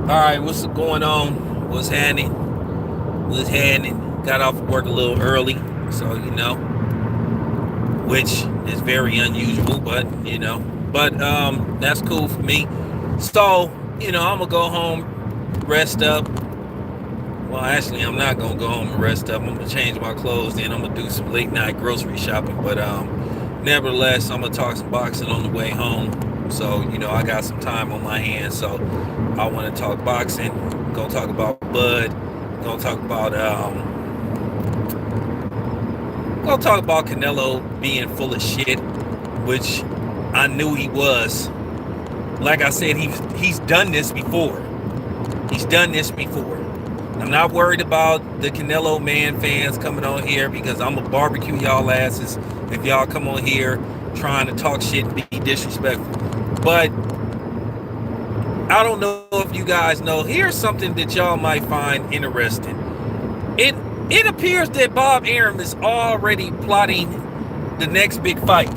All right, what's going on? What's happening? What's happening? Got off work a little early, so which is very unusual, but that's cool for me. So I'm gonna go home, rest up. Well, actually, I'm not gonna go home and rest up. I'm gonna change my clothes, then I'm gonna do some late night grocery shopping. But nevertheless, I'm gonna talk some boxing on the way home. So I got some time on my hands, so I want to talk boxing. Gonna talk about Bud. Gonna talk about Canelo being full of shit, which I knew he was. Like I said, he's done this before. He's done this before. I'm not worried about the Canelo man fans coming on here because I'm gonna barbecue y'all asses if y'all come on here trying to talk shit and be disrespectful. But I don't know if you guys know. Here's something that y'all might find interesting. It it appears that Bob Arum is already plotting the next big fight.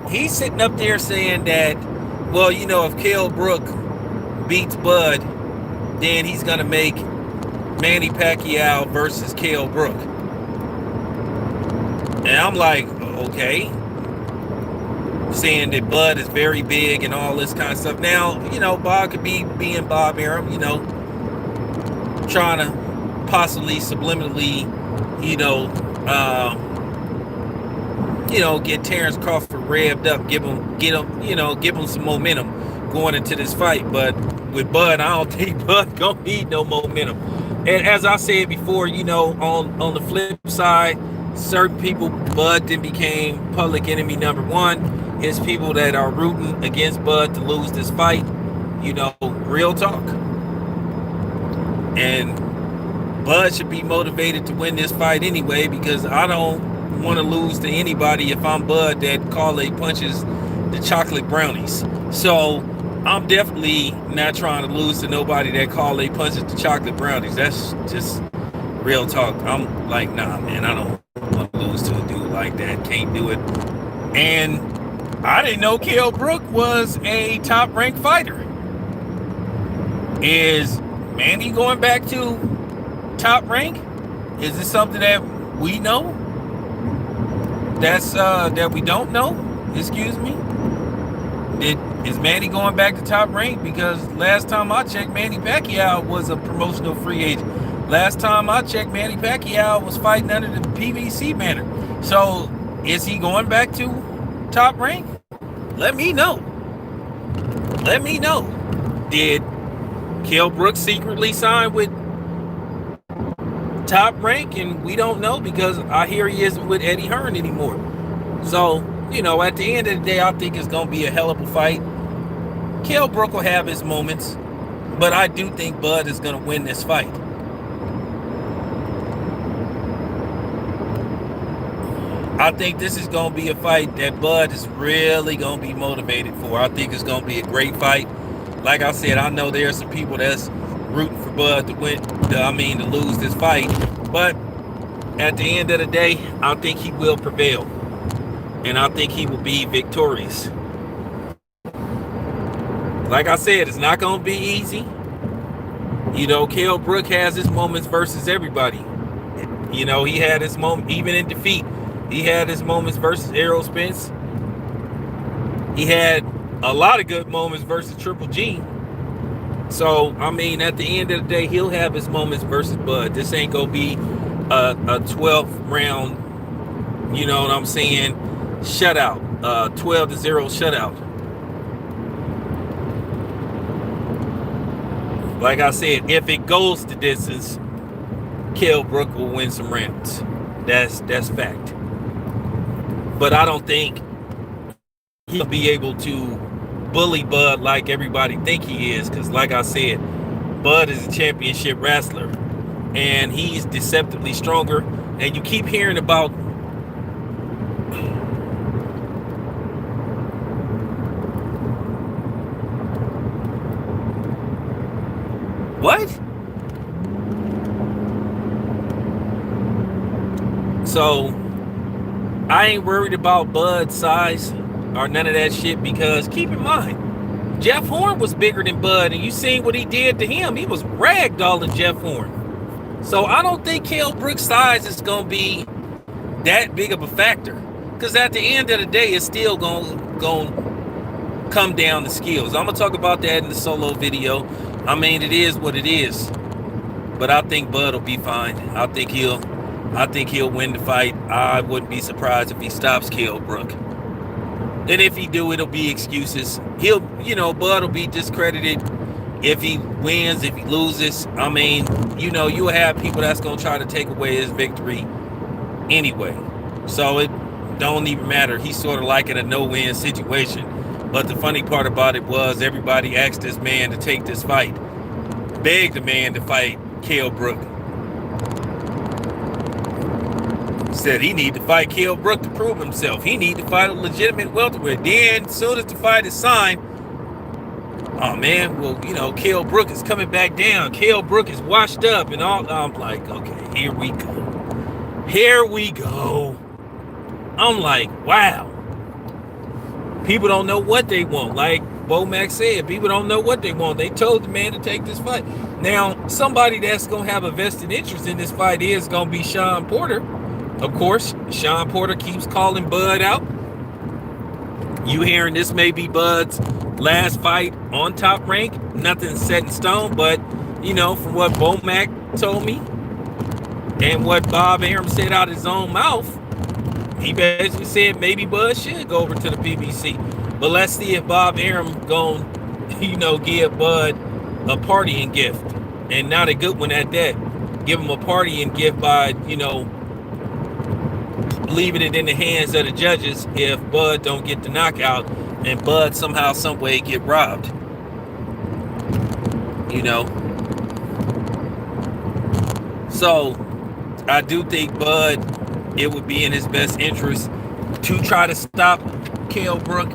He's sitting up there saying that, well, if Kell Brook beats Bud, then he's gonna make Manny Pacquiao versus Kell Brook. And I'm like, okay, saying that Bud is very big and all this kind of stuff. Now, Bob could be being Bob Arum, trying to possibly subliminally, you know, uh, get Terrence Crawford revved up, give him some momentum going into this fight. But with Bud, I don't think Bud gonna need no momentum. And as I said before, on the flip side, certain people, Bud then became public enemy number one. It's people that are rooting against Bud to lose this fight. Real talk. And Bud should be motivated to win this fight anyway, because I don't want to lose to anybody if I'm Bud that Carly punches the chocolate brownies. So I'm definitely not trying to lose to nobody that Carly punches the chocolate brownies. That's just real talk. I'm like, nah, man, I don't want to lose to a dude like that. Can't do it. And I didn't know Kell Brook was a top ranked fighter. Is Manny going back to top rank? Is this something that we know? That we don't know? Excuse me? Is Manny going back to top rank? Because last time I checked, Manny Pacquiao was a promotional free agent. Last time I checked, Manny Pacquiao was fighting under the PBC banner. So is he going back to top rank? Let me know. Let me know. Did Kell Brook secretly sign with top rank and we don't know, because I hear he isn't with Eddie Hearn anymore? So, at the end of the day, I think it's going to be a hell of a fight. Kell Brook will have his moments, but I do think Bud is going to win this fight. I think this is going to be a fight that Bud is really going to be motivated for. I think it's going to be a great fight. Like I said, I know there are some people that's rooting for Bud to to lose this fight. But at the end of the day, I think he will prevail. And I think he will be victorious. Like I said, it's not going to be easy. Kell Brook has his moments versus everybody. He had his moment, even in defeat. He had his moments versus Errol Spence. He had a lot of good moments versus Triple G. So, at the end of the day, he'll have his moments versus Bud. This ain't going to be a 12th round, you know what I'm saying, shutout. 12-0 shutout. Like I said, if it goes the distance, Kell Brook will win some rounds. That's fact. But I don't think he'll be able to bully Bud like everybody think he is, because like I said, Bud is a championship wrestler and he's deceptively stronger. And you keep hearing about what? So I ain't worried about Bud's size or none of that shit, because keep in mind, Jeff Horn was bigger than Bud, and you seen what he did to him. He was ragdolling Jeff Horn. So I don't think Kell Brook's size is going to be that big of a factor. Because at the end of the day, it's still going to come down to skills. I'm going to talk about that in the solo video. I mean, it is what it is. But I think Bud will be fine. I think he'll win the fight. I wouldn't be surprised if he stops Kell Brook. And if he do, it'll be excuses. Bud will be discredited if he wins, if he loses. I mean, you'll have people that's going to try to take away his victory anyway. So it don't even matter. He's sort of like in a no-win situation. But the funny part about it was everybody asked this man to take this fight. Begged the man to fight Kell Brook. Said he need to fight Kell Brook to prove himself. He need to fight a legitimate welterweight. Then, as soon as the fight is signed, oh man, well, Kell Brook is coming back down. Kell Brook is washed up and all. I'm like, okay, here we go. Here we go. I'm like, wow. People don't know what they want. Like Bomac said, people don't know what they want. They told the man to take this fight. Now, somebody that's going to have a vested interest in this fight is going to be Sean Porter. Of course, Sean Porter keeps calling Bud out. You hearing this may be Bud's last fight on Top Rank. Nothing set in stone, but, from what Bomac told me and what Bob Arum said out of his own mouth, he basically said maybe Bud should go over to the PBC. But let's see if Bob Arum going, give Bud a partying gift. And not a good one at that. Give him a partying gift by, leaving it in the hands of the judges if Bud don't get the knockout and Bud somehow, some way get robbed. So I do think Bud, it would be in his best interest to try to stop Kell Brook.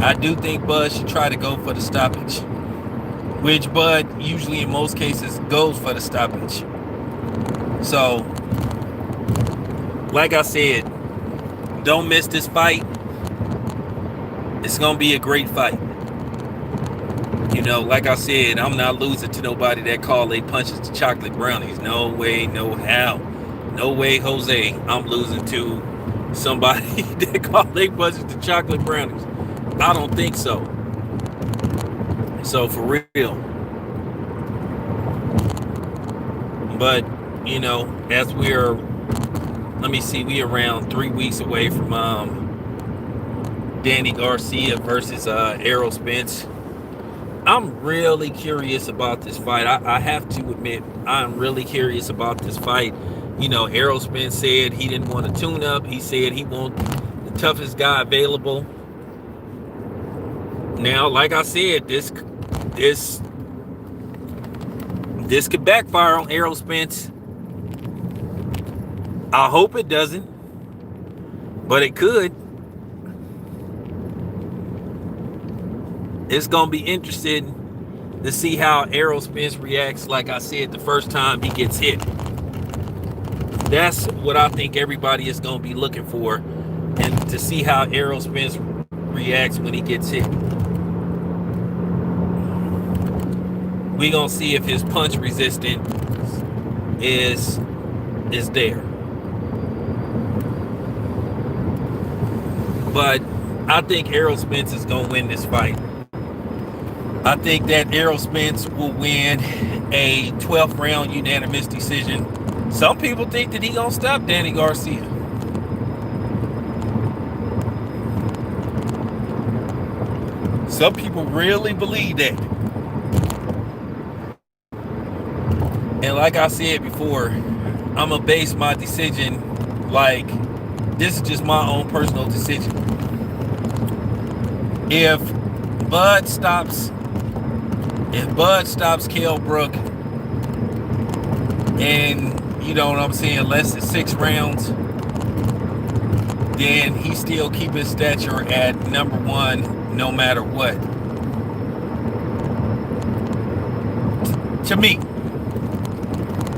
I do think Bud should try to go for the stoppage, which Bud usually in most cases goes for the stoppage. So, like I said, don't miss this fight. It's going to be a great fight. Like I said, I'm not losing to nobody that call they punches to chocolate brownies. No way, no how. No way, Jose. I'm losing to somebody that call they punches to chocolate brownies. I don't think so. So, for real. But, as we're, we around 3 weeks away from Danny Garcia versus Errol Spence. I'm really curious about this fight. I have to admit, I'm really curious about this fight. Errol Spence said he didn't want a tune-up. He said he wants the toughest guy available. Now, like I said, this could backfire on Errol Spence. I hope it doesn't, but it could. It's going to be interesting to see how Errol Spence reacts, like I said, the first time he gets hit. That's what I think everybody is going to be looking for, and to see how Errol Spence reacts when he gets hit. We're going to see if his punch resistance is there. But I think Errol Spence is going to win this fight. I think that Errol Spence will win a 12th round unanimous decision. Some people think that he's going to stop Danny Garcia. Some people really believe that. And like I said before, I'm going to base my decision like this is just my own personal decision. If Bud stops Kell Brook and, you know what I'm saying, less than 6 rounds, then he still keep his stature at number 1 no matter what. To me.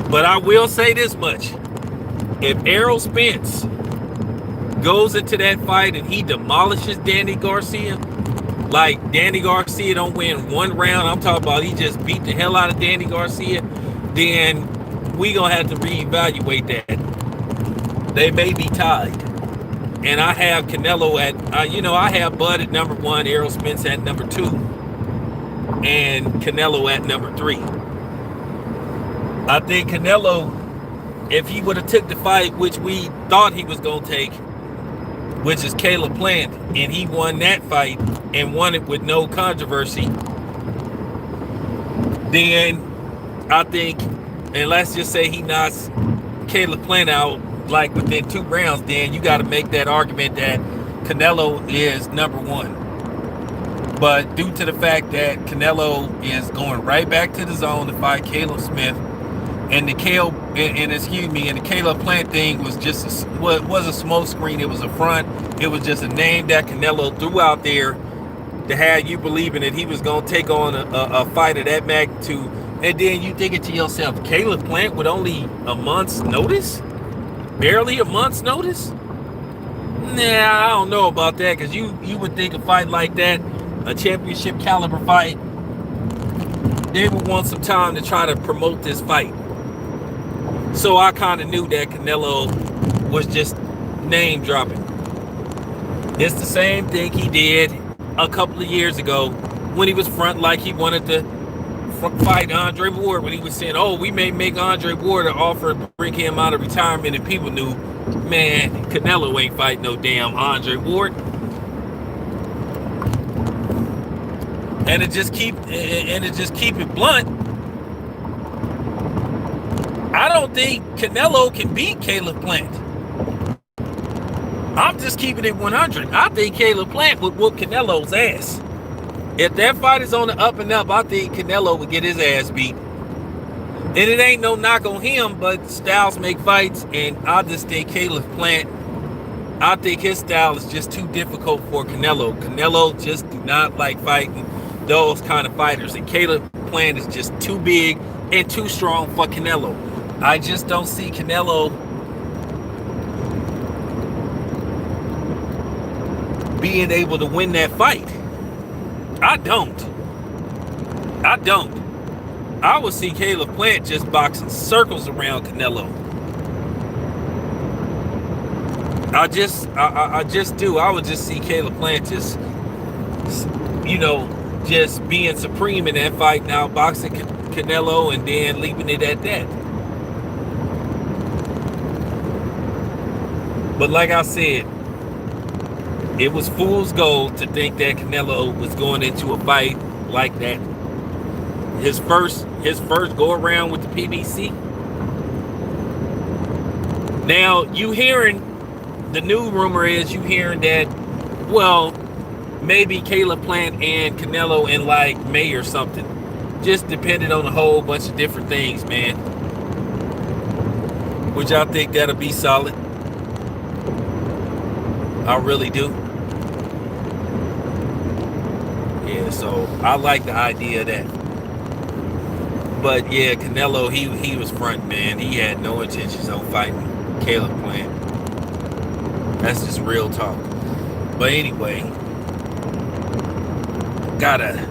But I will say this much. If Errol Spence goes into that fight and he demolishes Danny Garcia, like Danny Garcia don't win one round, I'm talking about he just beat the hell out of Danny Garcia, then we gonna have to reevaluate that. They may be tied. And I have Canelo at, I have Bud at number 1, Errol Spence at number 2, and Canelo at number 3. I think Canelo, if he would have took the fight, which we thought he was going to take, which is Caleb Plant, and he won that fight and won it with no controversy, then I think, and let's just say he knocks Caleb Plant out like within 2 rounds, then you got to make that argument that Canelo is number 1. But due to the fact that Canelo is going right back to the zone to fight Caleb Smith, and the Caleb Plant thing was just was a smoke screen. It was a front. It was just a name that Canelo threw out there to have you believing that he was going to take on a fight of that magnitude. And then you thinking to yourself, Caleb Plant with only a month's notice? Barely a month's notice? Nah, I don't know about that, because you would think a fight like that, a championship caliber fight, they would want some time to try to promote this fight. So I kind of knew that Canelo was just name dropping. It's the same thing he did a couple of years ago when he was front like he wanted to fight Andre Ward, when he was saying, oh, we may make Andre Ward an offer to bring him out of retirement, and people knew, man, Canelo ain't fighting no damn Andre Ward. And it just keep it blunt. I don't think Canelo can beat Caleb Plant. I'm just keeping it 100. I think Caleb Plant would whoop Canelo's ass. If that fight is on the up and up, I think Canelo would get his ass beat. And it ain't no knock on him, but styles make fights, and I just think Caleb Plant, I think his style is just too difficult for Canelo. Canelo just do not like fighting those kind of fighters, and Caleb Plant is just too big and too strong for Canelo. I just don't see Canelo being able to win that fight. I don't. I would see Caleb Plant just boxing circles around Canelo. I just do. I would just see Caleb Plant just being supreme in that fight, now boxing Canelo and then leaving it at that. But like I said, it was fool's gold to think that Canelo was going into a fight like that. His first go around with the PBC. Now you hearing, the new rumor is you hearing that, well, maybe Caleb Plant and Canelo in like May or something. Just depending on a whole bunch of different things, man. Which I think that'll be solid. I really do. Yeah, so I like the idea of that. But yeah, Canelo, he was front, man. He had no intentions on fighting Caleb Plant. That's just real talk. But anyway, gotta,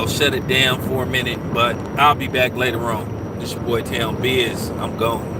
shut it down for a minute. But I'll be back later on. This your boy Town Biz. I'm gone.